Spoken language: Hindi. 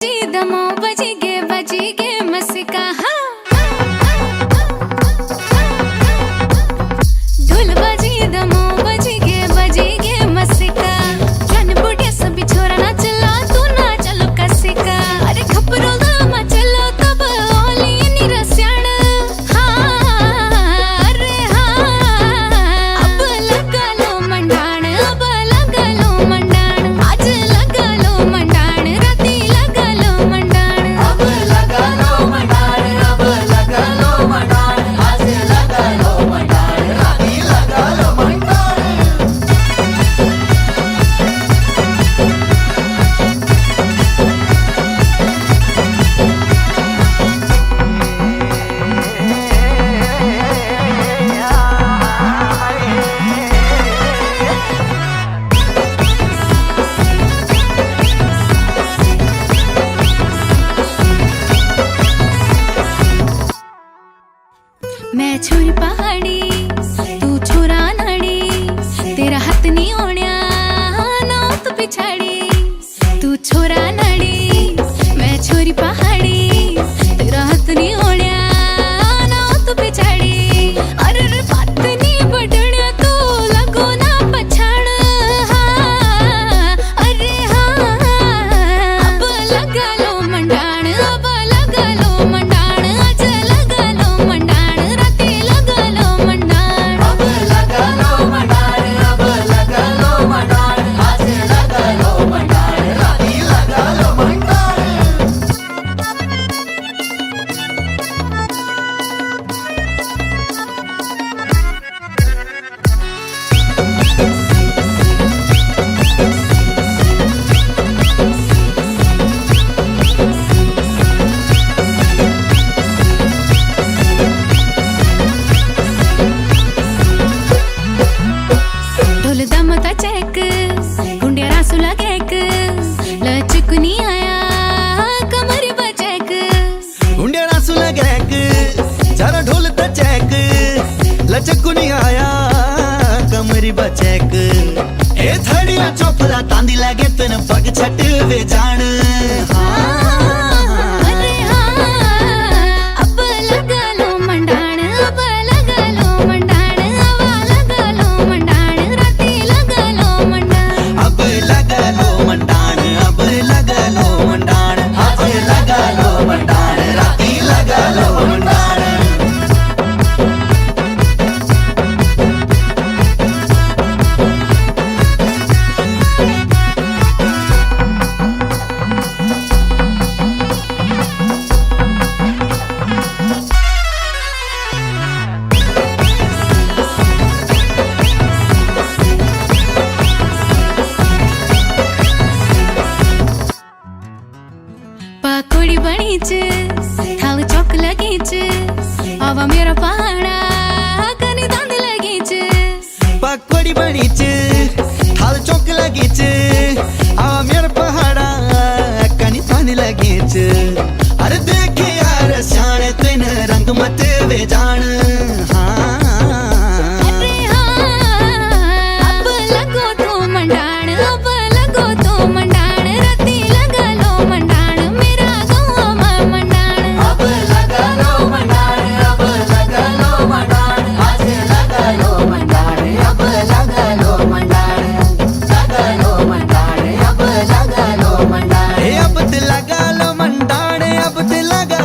दमो बजी गे मस्का ढोल बजी दमो बजी गे मस्का जन बुढ़िया सभी छोरा ना चला तू ना चलो कसिका अरे खपरो मा चलो तब ओली नी रस्याण अरे अब लगा लो मंडाण आज लगा लो मंडाण राती लगा लो मंडाण अब लगा लो मंडाण अब लगा लो मंडाण आज लगा लो मंडाण राती लगा लो मंडाण मैं छोरी पहाड़ी तू छोरा नाड़ी तेरा हाथ नहीं ओण्या ना तू पिछाड़ी तू छोरा नाड़ी मैं छोरी पहाड़ी तेरा हाथ नहीं ओण्या ना तू पिछाड़ी अरे रे बात नहीं बडण्या तू लगो ना पछाण अरे अब लगा लो मंडाण अब लगा लो मंडाण आज लगा लो मंडाण राती लगा लो मंडाण अब लगा लो मंडाण अब लगा लो मंडाण आज लगा लो मंडाण राती लगा लो मंडाण ढोल दमता चेक गुंडिया रासुला केक लचकुनी आया कमर बचेक गुंडिया नासू लगैक जरा ढोल तचैक लचकुनी आया कमरी बचैक ए थड़िया चोपरा तांदी लगे तन पग छट वे जान अरे अब लगा लो मंडाण अब लगा लो मंडाण अब लगा लो मंडाण राती लगा लो मंडाण अब लगा लो मंडाण अब लगा लो मंडाण आज लगा लो मंडाण राती लगा लो मंडाण पकोड़ी बनीच थाल चौक लगीच आवा मेरा पहाड़ा कनी दांद लगीच पकोड़ी बनीच थाल चौक लगीच आ मेर पहाड़ा कनी पानी लगीच अरे देखे यार शान तेन रंग मत वे जान अरे अब लगो तो मंडाण अब लगो तो मंडाण राती लगा लो मंडाण मेरा गाँव में मंडाण अब लगा लो मंडाण अब लगा लो मंडाण आज लगा लो मंडाण अब लगा लो मंडाण लगा लो मंडाण अब लगा लो मंडाण अब ते लगा लो मंडाण अब ते लगा